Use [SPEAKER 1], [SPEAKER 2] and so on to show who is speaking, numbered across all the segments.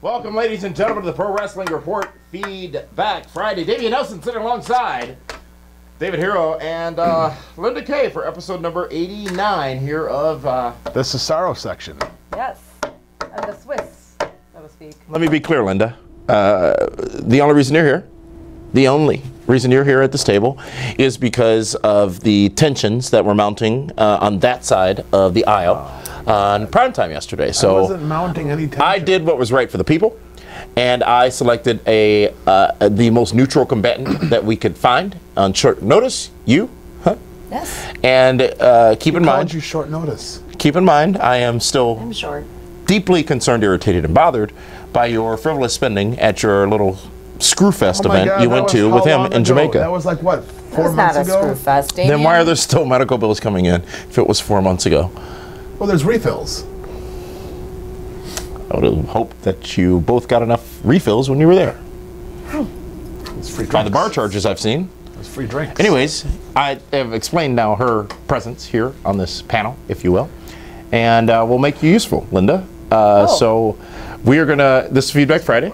[SPEAKER 1] Welcome, ladies and gentlemen, to the Pro Wrestling Report Feedback Friday. Damian Nelson sitting alongside David Hero and Linda Kay for episode number 89 here of
[SPEAKER 2] the Cesaro section.
[SPEAKER 3] Yes, and the Swiss, so to speak.
[SPEAKER 1] Let me be clear, Linda. The only reason you're here at this table is because of the tensions that were mounting on that side of the aisle on primetime yesterday. So
[SPEAKER 2] I wasn't mounting any tension.
[SPEAKER 1] I did what was right for the people, and I selected the most neutral combatant that we could find on short notice. You, huh?
[SPEAKER 3] Yes.
[SPEAKER 1] And keep in mind,
[SPEAKER 2] you short notice.
[SPEAKER 1] Keep in mind, I am still
[SPEAKER 3] I'm short.
[SPEAKER 1] Deeply concerned, irritated, and bothered by your frivolous spending at your little Screwfest event you went to with him in Jamaica.
[SPEAKER 2] That was like what, 4 months ago?
[SPEAKER 3] That was not a Screwfest, Damian.
[SPEAKER 1] Then why are there still medical bills coming in if it was 4 months ago?
[SPEAKER 2] Well, there's refills.
[SPEAKER 1] I would have hoped that you both got enough refills when you were there.
[SPEAKER 2] It's free drinks.
[SPEAKER 1] By the bar charges I've seen.
[SPEAKER 2] It's free drinks.
[SPEAKER 1] Anyways, I have explained now her presence here on this panel, if you will, and we'll make you useful, Linda. So we are gonna, this is Feedback Friday.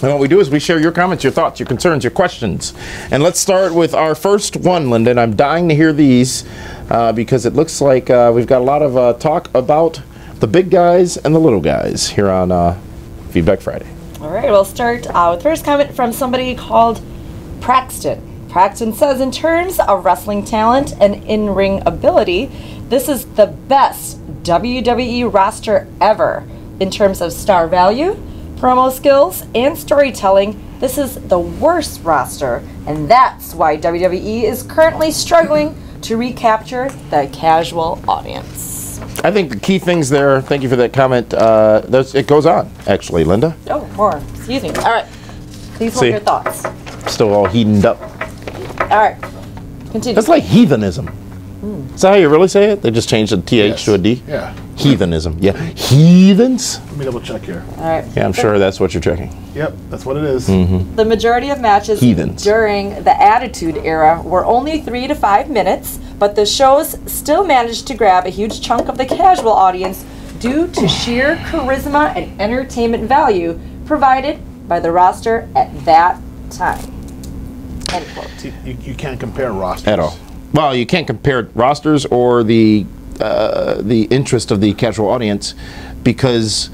[SPEAKER 1] And what we do is we share your comments, your thoughts, your concerns, your questions. And let's start with our first one, Linda, and I'm dying to hear these because it looks like we've got a lot of talk about the big guys and the little guys here on Feedback Friday.
[SPEAKER 3] All right, we'll start with the first comment from somebody called Praxton. Praxton says, in terms of wrestling talent and in-ring ability, this is the best WWE roster ever. In terms of star value, promo skills, and storytelling, this is the worst roster, and that's why WWE is currently struggling to recapture the casual audience.
[SPEAKER 1] I think the key things there, thank you for that comment, it goes on, actually, Linda.
[SPEAKER 3] Oh, more. Excuse me. All right. Please hold your thoughts.
[SPEAKER 1] Still all heathened up.
[SPEAKER 3] All right. Continue.
[SPEAKER 1] That's like heathenism. Is that how you really say it? They just changed the TH to a D?
[SPEAKER 2] Yeah.
[SPEAKER 1] Heathenism. Yeah. Heathens?
[SPEAKER 2] Let me double check here.
[SPEAKER 3] All right.
[SPEAKER 1] Yeah, I'm sure that's what you're checking.
[SPEAKER 2] Yep, that's what it is.
[SPEAKER 1] Mm-hmm.
[SPEAKER 3] The majority of matches during the Attitude Era were only 3 to 5 minutes, but the shows still managed to grab a huge chunk of the casual audience due to sheer charisma and entertainment value provided by the roster at that time. End quote.
[SPEAKER 2] You can't compare rosters.
[SPEAKER 1] At all. Well, you can't compare rosters or the interest of the casual audience because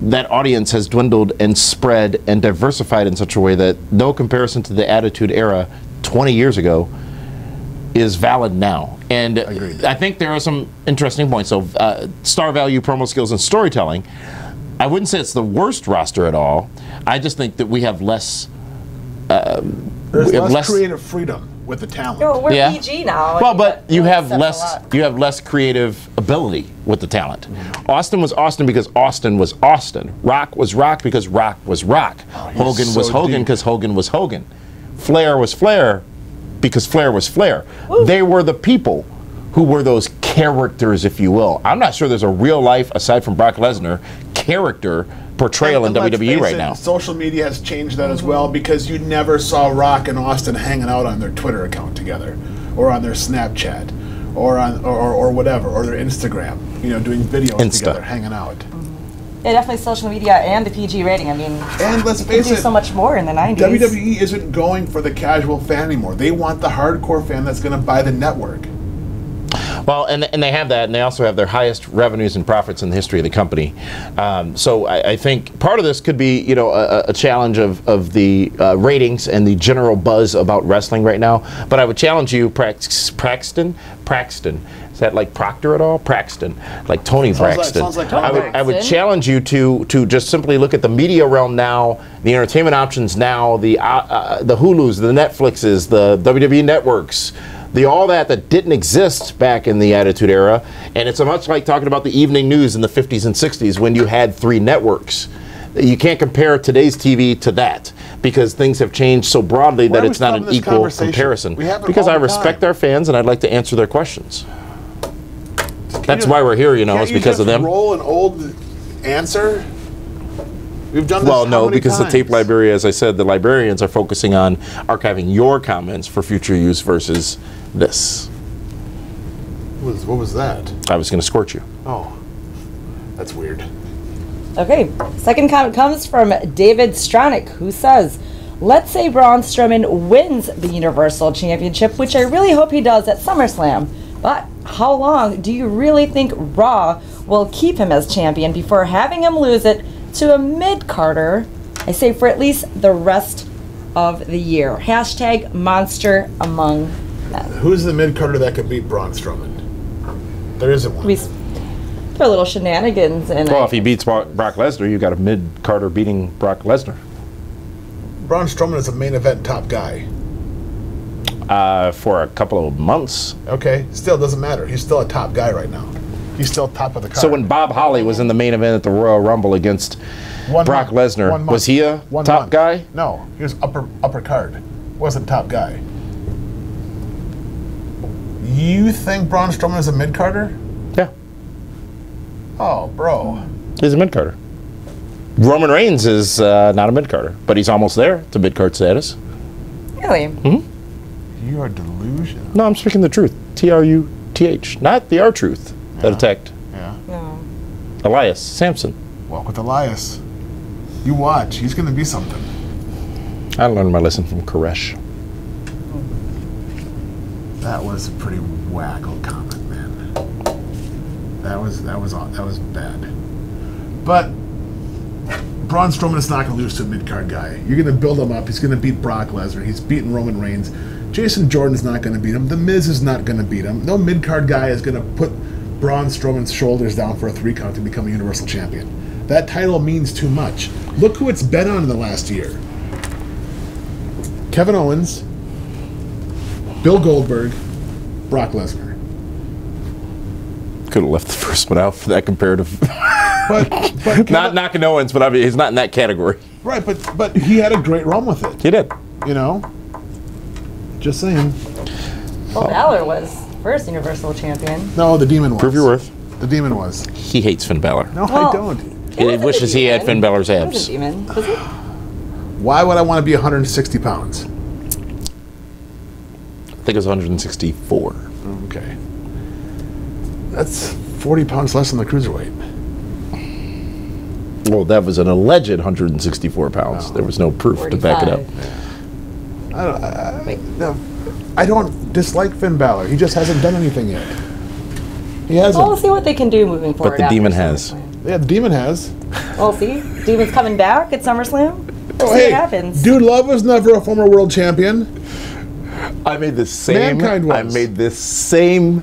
[SPEAKER 1] that audience has dwindled and spread and diversified in such a way that no comparison to the Attitude Era 20 years ago is valid now. And
[SPEAKER 2] Agreed.
[SPEAKER 1] I think there are some interesting points. So star value, promo skills, and storytelling. I wouldn't say it's the worst roster at all. I just think that we have less...
[SPEAKER 2] There's less creative freedom with the talent.
[SPEAKER 3] No, we're PG now.
[SPEAKER 1] Well, but you have less creative ability with the talent. Austin was Austin because Austin was Austin. Rock was Rock because Rock was Rock. Hogan was Hogan because Hogan was Hogan. Flair was Flair because Flair was Flair. Woo. They were the people who were those characters, if you will. I'm not sure there's a real life, aside from Brock Lesnar, character portrayal in WWE right now.
[SPEAKER 2] Social media has changed that as well because you never saw Rock and Austin hanging out on their Twitter account together, or on their Snapchat, or on or whatever, or their Instagram. You know, doing videos together, hanging out.
[SPEAKER 3] Yeah, definitely social media and the PG rating. I mean,
[SPEAKER 2] and let's face it,
[SPEAKER 3] so much more in the 90s.
[SPEAKER 2] WWE isn't going for the casual fan anymore. They want the hardcore fan that's going to buy the network.
[SPEAKER 1] Well, and they have that, and they also have their highest revenues and profits in the history of the company. So I think part of this could be, you know, a challenge of the ratings and the general buzz about wrestling right now. But I would challenge you, Praxton. Is that like Proctor at all? Praxton, like Tony Braxton.
[SPEAKER 2] Sounds like Tony
[SPEAKER 1] I would challenge you to just simply look at the media realm now, the entertainment options now, the Hulus, the Netflixes, the WWE networks. All that didn't exist back in the Attitude Era, and it's much like talking about the evening news in the 50s and 60s when you had 3 networks. You can't compare today's TV to that because things have changed so broadly that it's not an equal comparison. Because I respect our fans and I'd like to answer their questions. That's why we're here, you know, it's because of them.
[SPEAKER 2] Roll an old answer. We've done this
[SPEAKER 1] well, no, because
[SPEAKER 2] times?
[SPEAKER 1] The tape library, as I said, the librarians are focusing on archiving your comments for future use versus this.
[SPEAKER 2] What was that?
[SPEAKER 1] I was going to squirt you.
[SPEAKER 2] Oh, that's weird.
[SPEAKER 3] Okay, second comment comes from David Stronick, who says, let's say Braun Strowman wins the Universal Championship, which I really hope he does at SummerSlam. But how long do you really think Raw will keep him as champion before having him lose it to a mid-carder, I say for at least the rest of the year? Hashtag monster among men.
[SPEAKER 2] Who's the mid-carder that could beat Braun Strowman? There isn't one.
[SPEAKER 3] We put a little shenanigans in.
[SPEAKER 1] Well, if he beats Brock Lesnar, you got a mid-carder beating Brock Lesnar.
[SPEAKER 2] Braun Strowman is a main event top guy.
[SPEAKER 1] For a couple of months.
[SPEAKER 2] Okay, still doesn't matter. He's still a top guy right now. He's still top of the card.
[SPEAKER 1] So when Bob Holly was in the main event at the Royal Rumble against Brock Lesnar, was he a top guy?
[SPEAKER 2] No, he was upper card. Wasn't top guy. You think Braun Strowman is a mid-carder?
[SPEAKER 1] Yeah.
[SPEAKER 2] Oh, bro.
[SPEAKER 1] He's a mid-carder. Roman Reigns is not a mid-carder, but he's almost there to mid-card status.
[SPEAKER 3] Really?
[SPEAKER 1] Mm-hmm.
[SPEAKER 2] You are delusional.
[SPEAKER 1] No, I'm speaking the truth. Truth, not the R-Truth that attacked
[SPEAKER 3] No.
[SPEAKER 1] Elias Sampson.
[SPEAKER 2] Walk with Elias. You watch. He's going to be something.
[SPEAKER 1] I learned my lesson from Koresh.
[SPEAKER 2] That was a pretty wacko comment, man. That was bad. But Braun Strowman is not going to lose to a mid-card guy. You're going to build him up. He's going to beat Brock Lesnar. He's beaten Roman Reigns. Jason Jordan's not going to beat him. The Miz is not going to beat him. No mid-card guy is going to put Braun Strowman's shoulders down for a 3 count to become a Universal Champion. That title means too much. Look who it's been on in the last year. Kevin Owens, Bill Goldberg, Brock Lesnar.
[SPEAKER 1] Could have left the first one out for that comparative.
[SPEAKER 2] But
[SPEAKER 1] Not knocking Owens, but I mean, he's not in that category.
[SPEAKER 2] Right, but he had a great run with it.
[SPEAKER 1] He did.
[SPEAKER 2] You know? Just saying.
[SPEAKER 3] Well, Balor was first Universal Champion.
[SPEAKER 2] No, the Demon was.
[SPEAKER 1] Prove your worth.
[SPEAKER 2] The Demon was.
[SPEAKER 1] He hates Finn Balor.
[SPEAKER 2] No,
[SPEAKER 3] Well,
[SPEAKER 2] I don't.
[SPEAKER 1] He wishes he had Finn Balor's
[SPEAKER 3] He
[SPEAKER 1] abs.
[SPEAKER 3] was a demon. Was he?
[SPEAKER 2] Why would I want to be 160 pounds?
[SPEAKER 1] I think it was 164.
[SPEAKER 2] Okay. That's 40 pounds less than the cruiserweight.
[SPEAKER 1] Well, that was an alleged 164 pounds.
[SPEAKER 2] No.
[SPEAKER 1] There was no proof to back it up.
[SPEAKER 3] 45.
[SPEAKER 2] I don't dislike Finn Balor. He just hasn't done anything yet. He hasn't.
[SPEAKER 3] Well, we'll see what they can do moving forward.
[SPEAKER 1] But the
[SPEAKER 3] after
[SPEAKER 1] Demon has.
[SPEAKER 3] SummerSlam.
[SPEAKER 2] Yeah, the Demon has.
[SPEAKER 3] We'll see. Demon's coming back at SummerSlam. We'll see what happens.
[SPEAKER 2] Dude Love was never a former world champion.
[SPEAKER 1] I made the same.
[SPEAKER 2] Mankind was.
[SPEAKER 1] I made this same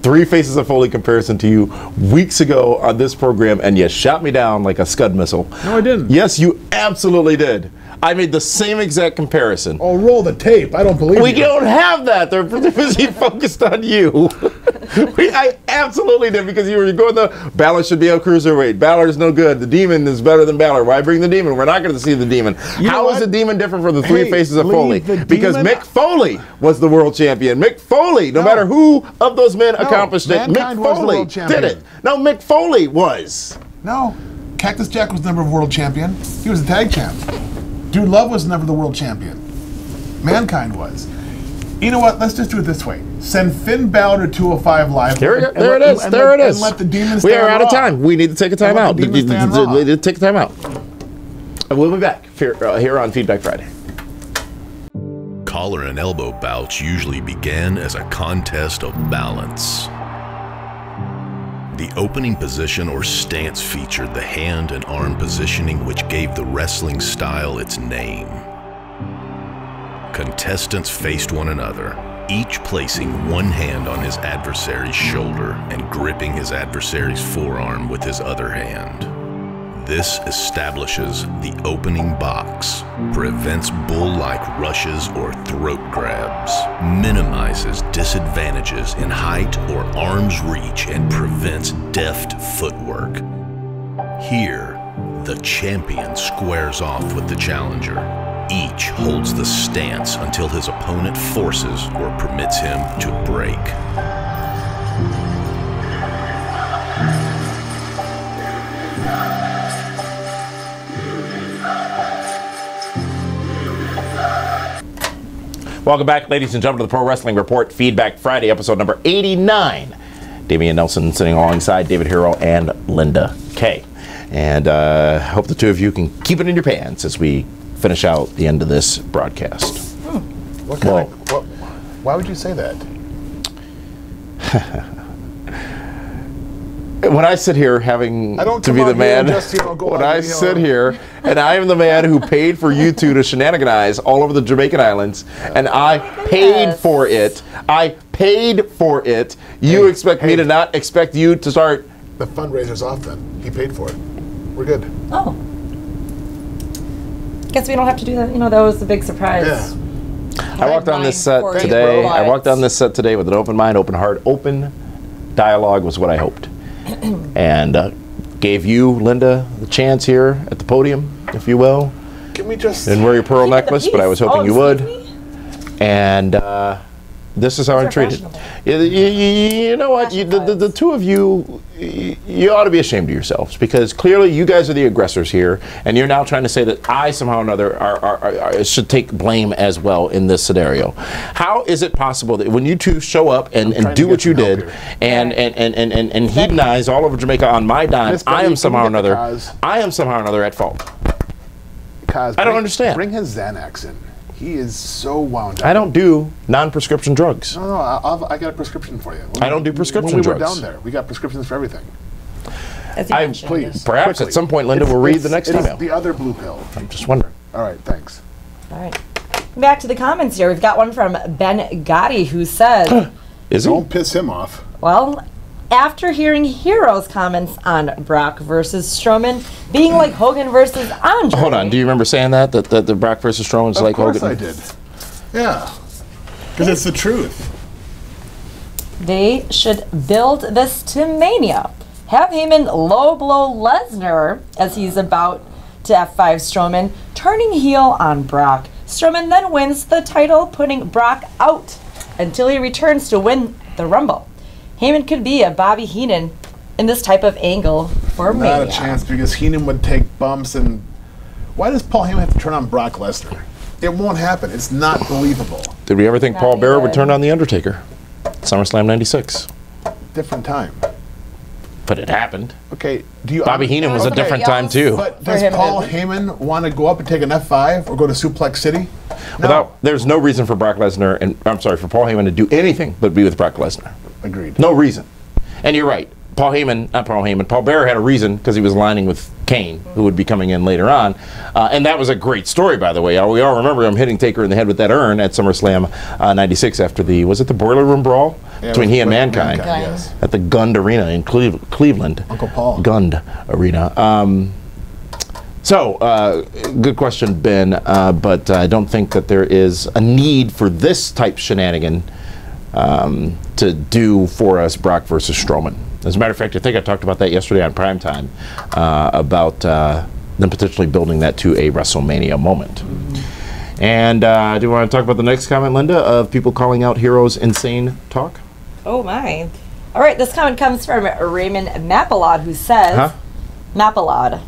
[SPEAKER 1] Three Faces of Foley comparison to you weeks ago on this program, and you shot me down like a Scud missile.
[SPEAKER 2] No, I didn't.
[SPEAKER 1] Yes, you absolutely did. I made the same exact comparison.
[SPEAKER 2] Oh, roll the tape. I don't believe
[SPEAKER 1] We
[SPEAKER 2] you.
[SPEAKER 1] don't have that. They're busy focused on you. I absolutely did, because you were going Balor should be a cruiserweight. Balor's no good. The Demon is better than Balor. Why bring the Demon? We're not going to see the Demon. How is the Demon different from the Three Faces of Foley? Because Mick Foley was the world champion. Mick Foley, no matter who of those men accomplished it, Mick
[SPEAKER 2] was the
[SPEAKER 1] Foley
[SPEAKER 2] world champion.
[SPEAKER 1] did it. No, Mick Foley was.
[SPEAKER 2] No. Cactus Jack was never a world champion. He was a tag champ. Dude Love was never the world champion. Mankind was. You know what? Let's just do it this way. Send Finn Balor to 205 Live.
[SPEAKER 1] There it is. And
[SPEAKER 2] let the Demons
[SPEAKER 1] We are out of time. We need to take a time out. We need
[SPEAKER 2] Demons
[SPEAKER 1] to take a time out. We'll be back here on Feedback Friday.
[SPEAKER 4] Collar and elbow bouts usually began as a contest of balance. The opening position or stance featured the hand and arm positioning which gave the wrestling style its name. Contestants faced one another, each placing one hand on his adversary's shoulder and gripping his adversary's forearm with his other hand. This establishes the opening box, prevents bull-like rushes or throat grabs, minimizes disadvantages in height or arm's reach, and prevents deft footwork. Here, the champion squares off with the challenger. Each holds the stance until his opponent forces or permits him to break.
[SPEAKER 1] Welcome back, ladies and gentlemen, to the Pro Wrestling Report Feedback Friday, episode number 89. Damian Nelson sitting alongside David Hero and Linda Kay. And hope the two of you can keep it in your pants as we finish out the end of this broadcast.
[SPEAKER 2] What kind of, why would you say that?
[SPEAKER 1] When I sit here having to be the man, when I sit here and I am the man who paid for you two to shenanigans all over the Jamaican Islands, and I paid for it. I paid for it. You expect me to not expect you to start?
[SPEAKER 2] The fundraiser's off then. He paid for it. We're good.
[SPEAKER 3] Oh. Guess we don't have to do that. You know, that was the big surprise.
[SPEAKER 2] Yeah.
[SPEAKER 1] I walked on this set today. I walked on this set today with an open mind, open heart, open dialogue was what I hoped. And gave you, Linda, the chance here at the podium, if you will.
[SPEAKER 2] Can we just...
[SPEAKER 1] Didn't wear your pearl necklace, but I was hoping you would. And this is how I'm treated. You know what? The two of you, you ought to be ashamed of yourselves, because clearly you guys are the aggressors here, and you're now trying to say that I somehow or another should take blame as well in this scenario. How is it possible that when you two show up and do what you did and hedonize all over Jamaica on my dime, I am somehow or another at fault? I don't understand.
[SPEAKER 2] Bring his Xanax in. He is so wound up.
[SPEAKER 1] I don't do non-prescription drugs.
[SPEAKER 2] No, I got a prescription for you.
[SPEAKER 1] I don't do prescription
[SPEAKER 2] drugs.
[SPEAKER 1] drugs.
[SPEAKER 2] When we were down there, we got prescriptions for everything.
[SPEAKER 1] Please. Perhaps at some point, Linda will read the next email.
[SPEAKER 2] The other blue pill.
[SPEAKER 1] I'm just wondering.
[SPEAKER 2] All right, thanks.
[SPEAKER 3] All right. Back to the comments here. We've got one from Ben Gotti who says,
[SPEAKER 2] Don't piss him off.
[SPEAKER 3] well, after hearing Hero's comments on Brock versus Strowman being like Hogan versus Andre.
[SPEAKER 1] Hold on. Do you remember saying that the Brock versus Strowman's like Hogan?
[SPEAKER 2] Of course I did. Yeah. Because it's the truth.
[SPEAKER 3] They should build this to Mania. Have Heyman low blow Lesnar as he's about to F5 Strowman, turning heel on Brock. Strowman then wins the title, putting Brock out until he returns to win the Rumble. Heyman could be a Bobby Heenan in this type of angle for Mania.
[SPEAKER 2] Not a chance, because Heenan would take bumps. And why does Paul Heyman have to turn on Brock Lesnar? It won't happen. It's not believable.
[SPEAKER 1] Did we ever think Paul Bearer would turn on The Undertaker? SummerSlam 96.
[SPEAKER 2] Different time.
[SPEAKER 1] But it happened.
[SPEAKER 2] Okay,
[SPEAKER 1] Bobby Heenan was a different time too.
[SPEAKER 2] But does Paul Heyman want to go up and take an F5 or go to Suplex City? No.
[SPEAKER 1] There's no reason for Brock Lesnar for Paul Heyman to do anything but be with Brock Lesnar.
[SPEAKER 2] Agreed.
[SPEAKER 1] No reason. And you're right. Paul Bearer had a reason, because he was aligning with Kane, who would be coming in later on. And that was a great story, by the way. We all remember him hitting Taker in the head with that urn at SummerSlam 96 after the Boiler Room Brawl between he and Mankind
[SPEAKER 2] yes.
[SPEAKER 1] at the Gund Arena in Cleveland.
[SPEAKER 2] Uncle Paul.
[SPEAKER 1] Gund Arena. Good question, Ben, but I don't think that there is a need for this type shenanigan to do for us Brock versus Strowman. As a matter of fact, I think I talked about that yesterday on Primetime, about them potentially building that to a WrestleMania moment. Mm-hmm. And do you want to talk about the next comment, Linda, of people calling out Hero's insane talk?
[SPEAKER 3] Oh, my. All right, this comment comes from Raymond Mapalod, who says... Mapalod.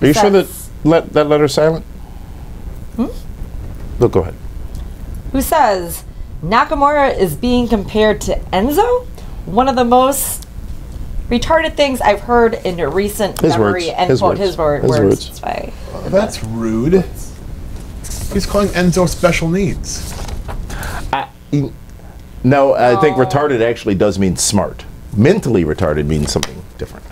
[SPEAKER 1] Are you sure that that letter's silent? Look, go ahead.
[SPEAKER 3] Who says, Nakamura is being compared to Enzo? One of the most retarded things I've heard in recent memory. End quote. His words.
[SPEAKER 2] That's rude. He's calling Enzo special needs.
[SPEAKER 1] No, I think retarded actually does mean smart. Mentally retarded means something different.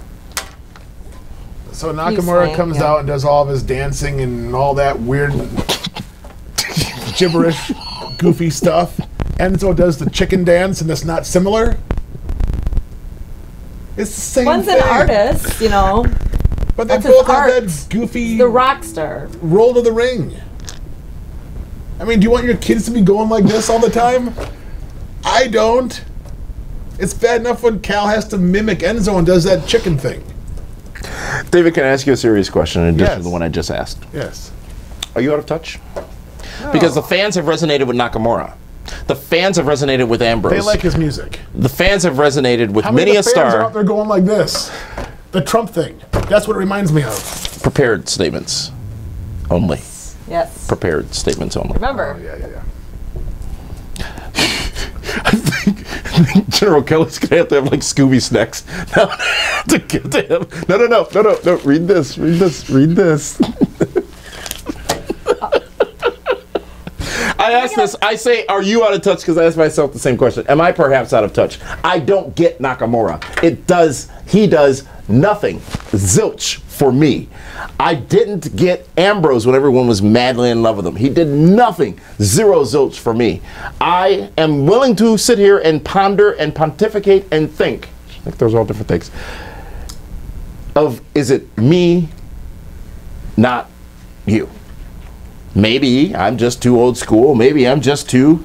[SPEAKER 2] So Nakamura comes out and does all of his dancing and all that weird gibberish, goofy stuff. Enzo does the chicken dance, and it's not similar. It's the same
[SPEAKER 3] One's
[SPEAKER 2] thing.
[SPEAKER 3] an artist, you know.
[SPEAKER 2] But they both have that goofy...
[SPEAKER 3] The rock star.
[SPEAKER 2] Roll to the ring. I mean, do you want your kids to be going like this all the time? I don't. It's bad enough when Cal has to mimic Enzo and does that chicken thing.
[SPEAKER 1] David, can I ask you a serious question in addition to the one I just asked?
[SPEAKER 2] Yes.
[SPEAKER 1] Are you out of touch? No. Because the fans have resonated with Nakamura. The fans have resonated with Ambrose.
[SPEAKER 2] They like his music.
[SPEAKER 1] The fans have resonated with
[SPEAKER 2] How many
[SPEAKER 1] many
[SPEAKER 2] of the
[SPEAKER 1] a
[SPEAKER 2] fans
[SPEAKER 1] star.
[SPEAKER 2] are out there going like this? The Trump thing. That's what it reminds me of.
[SPEAKER 1] Prepared statements only.
[SPEAKER 3] Yes.
[SPEAKER 1] Prepared statements only.
[SPEAKER 3] Remember.
[SPEAKER 2] Oh, yeah.
[SPEAKER 1] General Kelly's gonna have to have like Scooby snacks to get to him. No. Read this. I ask this. I say, are you out of touch? Because I ask myself the same question. Am I perhaps out of touch? I don't get Nakamura. He does nothing. Zilch for me. I didn't get Ambrose when everyone was madly in love with him. He did nothing. Zero zilch for me. I am willing to sit here and ponder and pontificate and think. I think those are all different things. Is it me, not you? Maybe I'm just too old school. Maybe I'm just too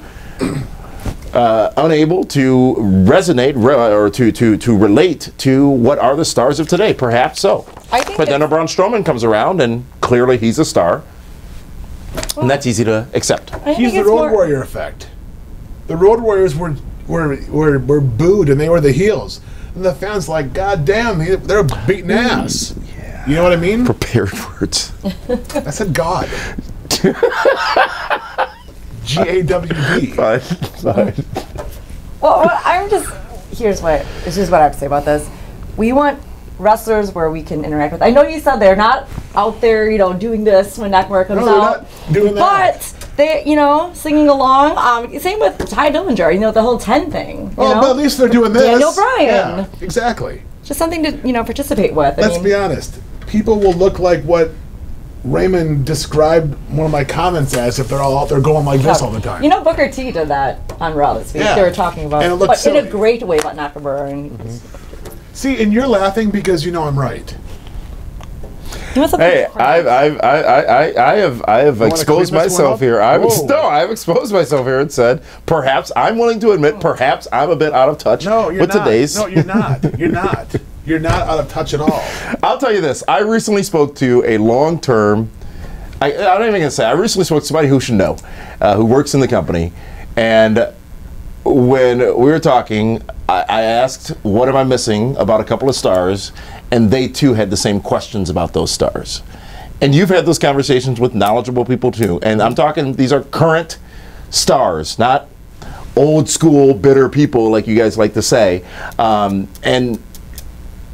[SPEAKER 1] unable to resonate or to relate to what are the stars of today. Perhaps so. But then a Braun Strowman comes around, and clearly he's a star, and that's easy to accept.
[SPEAKER 2] He's the Road Warrior effect. The Road Warriors were booed, and they were the heels, and the fans like, God damn, they're beating ass. Yeah. You know what I mean?
[SPEAKER 1] Prepared words.
[SPEAKER 2] I said God. G-A-W-D.
[SPEAKER 1] Fine.
[SPEAKER 3] Well, here's what I have to say about this. We want wrestlers where we can interact with. I know you said they're not out there, doing this when Nakamura comes out.
[SPEAKER 2] Not doing that.
[SPEAKER 3] But they, singing along. Same with Ty Dillinger, the whole 10 thing.
[SPEAKER 2] But at least they're doing this.
[SPEAKER 3] Daniel Bryan.
[SPEAKER 2] Yeah, exactly.
[SPEAKER 3] Just something to, participate with.
[SPEAKER 2] Let's be honest. People will look like what Raymond described one of my comments as if they're all out there going like this all the time.
[SPEAKER 3] Booker T did that on Raw this week.
[SPEAKER 2] Yeah.
[SPEAKER 3] They were talking about,
[SPEAKER 2] and it
[SPEAKER 3] but
[SPEAKER 2] silly.
[SPEAKER 3] in a great way about Nakamura. And
[SPEAKER 2] See, and you're laughing because you know I'm right.
[SPEAKER 1] Hey, I have exposed myself here. I've exposed myself here and said, perhaps I'm willing to admit, perhaps I'm a bit out of touch with today's.
[SPEAKER 2] No, you're not. You're not. You're not out of touch at all.
[SPEAKER 1] I'll tell you this. I recently spoke to a long-term, I'm not even going to say, I recently spoke to somebody who should know, who works in the company. And when we were talking, I asked, what am I missing about a couple of stars? And they too had the same questions about those stars. And you've had those conversations with knowledgeable people too. And I'm talking, these are current stars, not old school, bitter people like you guys like to say. And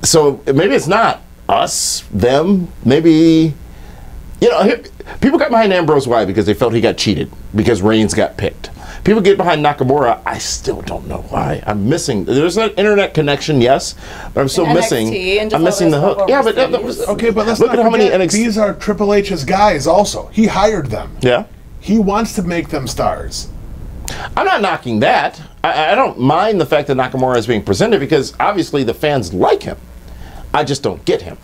[SPEAKER 1] so maybe it's not us, them, maybe, people got behind Ambrose. Why? Because they felt he got cheated, because Reigns got picked. People get behind Nakamura. I still don't know why. I'm missing. There's an internet connection, yes, but I'm still missing. I'm missing the hook. Yeah, but
[SPEAKER 2] okay, but let's
[SPEAKER 1] look at how many NXT.
[SPEAKER 2] These are Triple H's guys. Also, he hired them.
[SPEAKER 1] Yeah,
[SPEAKER 2] he wants to make them stars.
[SPEAKER 1] I'm not knocking that. I don't mind the fact that Nakamura is being presented because obviously the fans like him. I just don't get him.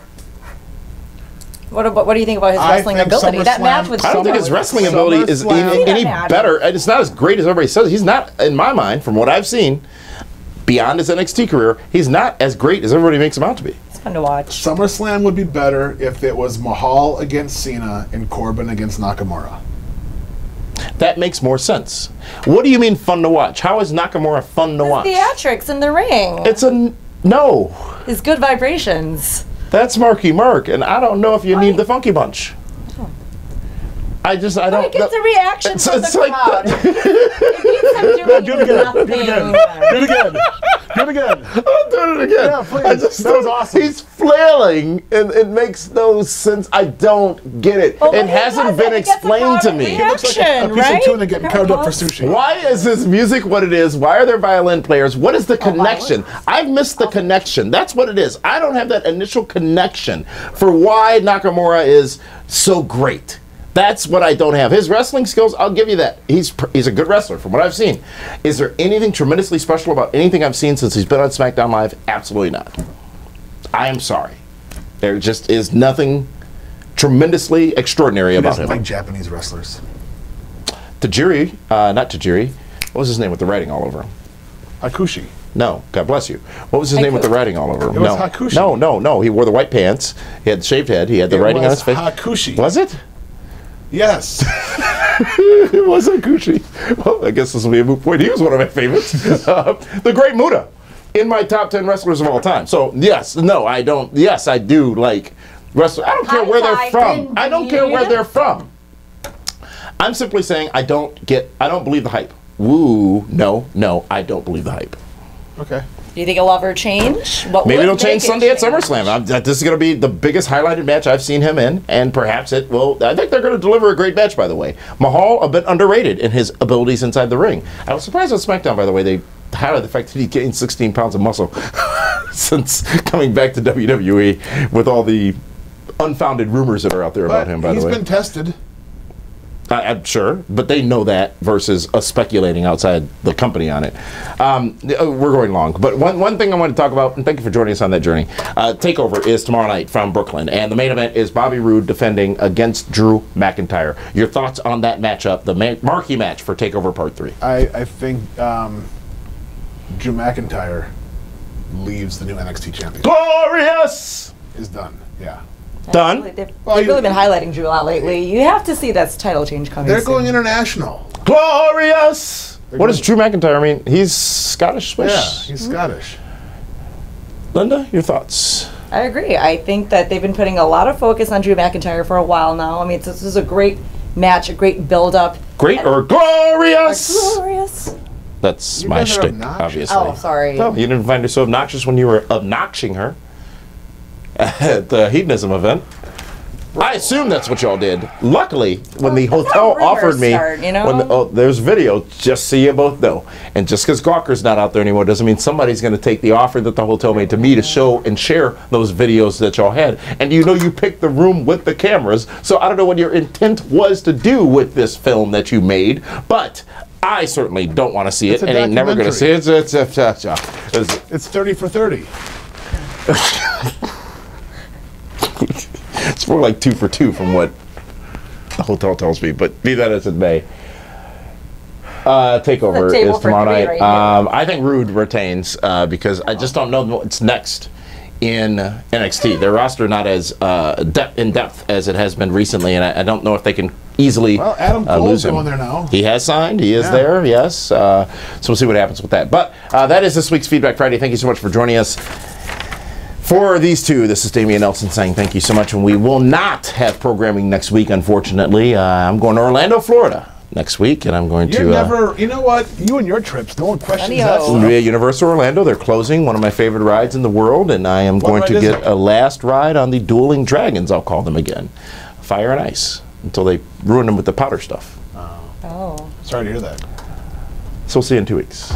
[SPEAKER 3] What do you think about his wrestling ability? That match with
[SPEAKER 1] I don't think his wrestling ability is any better. And it's not as great as everybody says. He's not, in my mind, from what I've seen, beyond his NXT career, he's not as great as everybody makes him out to be.
[SPEAKER 3] It's fun to watch.
[SPEAKER 2] SummerSlam would be better if it was Mahal against Cena and Corbin against Nakamura.
[SPEAKER 1] That makes more sense. What do you mean fun to watch? How is Nakamura fun to watch?
[SPEAKER 3] Theatrics in the ring.
[SPEAKER 1] It's no.
[SPEAKER 3] His good vibrations.
[SPEAKER 1] That's Marky Mark, and I don't know if you need the Funky Bunch. I don't.
[SPEAKER 3] It gets a reaction from the crowd.
[SPEAKER 2] Do it again.
[SPEAKER 1] I'm doing it again.
[SPEAKER 2] Yeah, please. That was awesome.
[SPEAKER 1] He's flailing, and it makes no sense. I don't get it. It hasn't been explained to me.
[SPEAKER 2] It looks like a piece of tuna getting carved up for sushi.
[SPEAKER 1] Why is this music what it is? Why are there violin players? What is the connection? I've missed the connection. That's what it is. I don't have that initial connection for why Nakamura is so great. That's what I don't have. His wrestling skills, I'll give you that. He's a good wrestler from what I've seen. Is there anything tremendously special about anything I've seen since he's been on SmackDown Live? Absolutely not. I am sorry. There just is nothing tremendously extraordinary about him.
[SPEAKER 2] He doesn't like Japanese wrestlers.
[SPEAKER 1] Tajiri, not Tajiri. What was his name with the writing all over him?
[SPEAKER 2] Hakushi.
[SPEAKER 1] No, God bless you. What was his name with the writing all over him?
[SPEAKER 2] It was Hakushi.
[SPEAKER 1] No. He wore the white pants. He had the shaved head. He had the writing on his face.
[SPEAKER 2] Hakushi.
[SPEAKER 1] Was it?
[SPEAKER 2] Yes.
[SPEAKER 1] It was Hakushi. Well, I guess this will be a moot point. He was one of my favorites. The Great Muta in my top 10 wrestlers of all time. So, yes, no, I don't. Yes, I do like wrestlers. I don't care where they're from. I don't care where they're from. I'm simply saying I don't believe the hype. Woo, no, I don't believe the hype.
[SPEAKER 2] Okay.
[SPEAKER 3] Do you think it'll ever change? What
[SPEAKER 1] Maybe
[SPEAKER 3] would
[SPEAKER 1] it'll change
[SPEAKER 3] make it
[SPEAKER 1] Sunday at
[SPEAKER 3] change?
[SPEAKER 1] SummerSlam. This is going to be the biggest highlighted match I've seen him in, and perhaps it will. I think they're going to deliver a great match, by the way. Mahal, a bit underrated in his abilities inside the ring. I was surprised on SmackDown, by the way, they highlighted the fact that he gained 16 pounds of muscle since coming back to WWE with all the unfounded rumors that are out there about him, by the way.
[SPEAKER 2] He's been tested.
[SPEAKER 1] I'm sure, but they know that versus us speculating outside the company on it. We're going long, but one thing I want to talk about, and thank you for joining us on that journey. TakeOver is tomorrow night from Brooklyn, and the main event is Bobby Roode defending against Drew McIntyre. Your thoughts on that matchup, the marquee match for TakeOver Part 3?
[SPEAKER 2] I think Drew McIntyre leaves the new NXT champion.
[SPEAKER 1] Glorious!
[SPEAKER 2] Is done. Yeah.
[SPEAKER 1] Done?
[SPEAKER 3] They've really been highlighting Drew a lot lately. You have to see that title change coming
[SPEAKER 2] They're
[SPEAKER 3] soon.
[SPEAKER 2] going international.
[SPEAKER 1] Glorious! What is Drew McIntyre? I mean, he's Scottish, Swiss?
[SPEAKER 2] Yeah, he's Scottish.
[SPEAKER 1] Linda, your thoughts?
[SPEAKER 3] I agree. I think that they've been putting a lot of focus on Drew McIntyre for a while now. I mean, this is a great match, a great build-up.
[SPEAKER 1] Great or glorious?
[SPEAKER 3] Glorious.
[SPEAKER 1] That's
[SPEAKER 2] You
[SPEAKER 1] my
[SPEAKER 2] guys are
[SPEAKER 1] shtick,
[SPEAKER 2] obnoxious.
[SPEAKER 1] obviously.
[SPEAKER 3] Oh, sorry.
[SPEAKER 1] No, you didn't find her so obnoxious when you were obnoxing her at the hedonism event. I assume that's what y'all did. Luckily, when the hotel
[SPEAKER 3] how
[SPEAKER 1] offered me,
[SPEAKER 3] rumors start, you know?
[SPEAKER 1] there's video, just so you both know. And just because Gawker's not out there anymore doesn't mean somebody's going to take the offer that the hotel made to me to show and share those videos that y'all had. And you know you picked the room with the cameras, so I don't know what your intent was to do with this film that you made, but I certainly don't want to see it,
[SPEAKER 2] It's a
[SPEAKER 1] and ain't never going to see it.
[SPEAKER 2] It's 30 for 30.
[SPEAKER 1] It's more like 2 for 2 from what the hotel tells me, but be that as it may. TakeOver
[SPEAKER 3] The table
[SPEAKER 1] is tomorrow
[SPEAKER 3] for
[SPEAKER 1] night.
[SPEAKER 3] three right here.
[SPEAKER 1] I think Rude retains because I just don't know what's next in NXT. Their roster not as in depth as it has been recently, and I don't know if they can easily
[SPEAKER 2] Well, Adam Cole's
[SPEAKER 1] lose him.
[SPEAKER 2] going there now.
[SPEAKER 1] He has signed. He is there. Yes. So we'll see what happens with that. But that is this week's Feedback Friday. Thank you so much for joining us. For these two, this is Damian Nelson saying thank you so much, and we will not have programming next week, unfortunately. I'm going to Orlando, Florida next week, and I'm going
[SPEAKER 2] You're
[SPEAKER 1] to...
[SPEAKER 2] never, you know what? You and your trips, no one questions
[SPEAKER 3] Adios.
[SPEAKER 2] that stuff.
[SPEAKER 1] Yeah, Universal Orlando, they're closing one of my favorite rides in the world, and I am going
[SPEAKER 2] ride
[SPEAKER 1] to
[SPEAKER 2] is
[SPEAKER 1] get
[SPEAKER 2] it?
[SPEAKER 1] a last ride on the Dueling Dragons, I'll call them again. Fire and Ice, until they ruin them with the powder stuff.
[SPEAKER 3] Oh.
[SPEAKER 2] Sorry to hear that.
[SPEAKER 1] So we'll see you in 2 weeks.